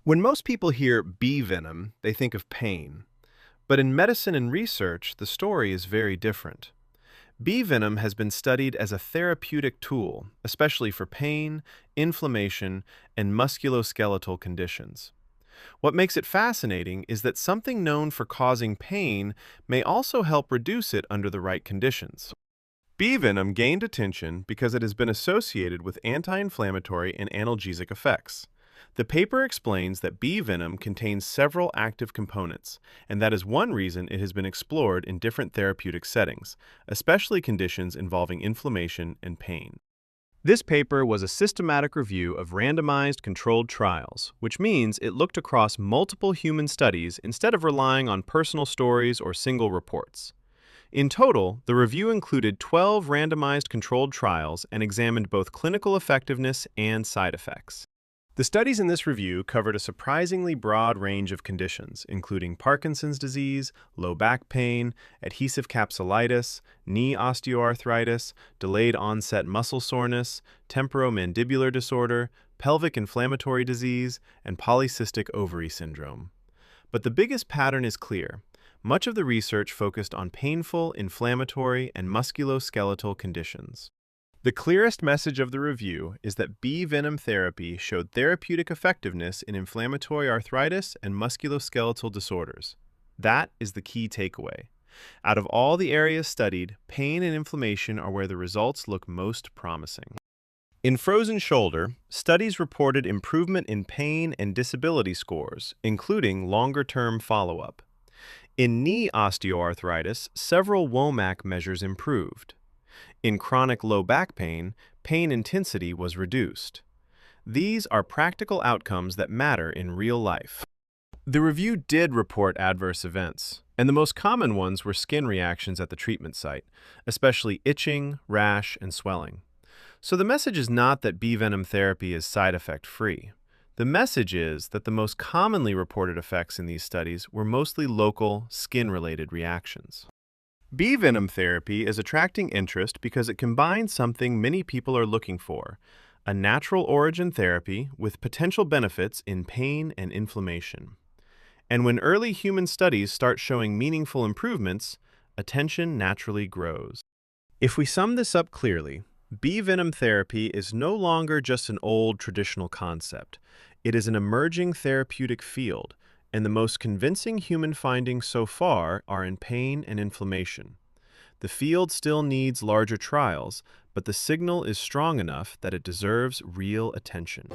When most people hear bee venom, they think of pain. But in medicine and research, the story is very different. Bee venom has been studied as a therapeutic tool, especially for pain, inflammation, and musculoskeletal conditions. What makes it fascinating is that something known for causing pain may also help reduce it under the right conditions. Bee venom gained attention because it has been associated with anti-inflammatory and analgesic effects. The paper explains that bee venom contains several active components, and that is one reason it has been explored in different therapeutic settings, especially conditions involving inflammation and pain. This paper was a systematic review of randomized controlled trials, which means it looked across multiple human studies instead of relying on personal stories or single reports. In total, the review included 12 randomized controlled trials and examined both clinical effectiveness and side effects. The studies in this review covered a surprisingly broad range of conditions, including Parkinson's disease, low back pain, adhesive capsulitis, knee osteoarthritis, delayed onset muscle soreness, temporomandibular disorder, pelvic inflammatory disease, and polycystic ovary syndrome. But the biggest pattern is clear. Much of the research focused on painful, inflammatory, and musculoskeletal conditions. The clearest message of the review is that bee venom therapy showed therapeutic effectiveness in inflammatory arthritis and musculoskeletal disorders. That is the key takeaway. Out of all the areas studied, pain and inflammation are where the results look most promising. In frozen shoulder, studies reported improvement in pain and disability scores, including longer-term follow-up. In knee osteoarthritis, several WOMAC measures improved. In chronic low back pain, pain intensity was reduced. These are practical outcomes that matter in real life. The review did report adverse events, and the most common ones were skin reactions at the treatment site, especially itching, rash, and swelling. So the message is not that bee venom therapy is side effect free. The message is that the most commonly reported effects in these studies were mostly local, skin-related reactions. Bee venom therapy is attracting interest because it combines something many people are looking for, a natural origin therapy with potential benefits in pain and inflammation. And when early human studies start showing meaningful improvements, attention naturally grows. If we sum this up clearly, bee venom therapy is no longer just an old traditional concept. It is an emerging therapeutic field, and the most convincing human findings so far are in pain and inflammation. The field still needs larger trials, but the signal is strong enough that it deserves real attention.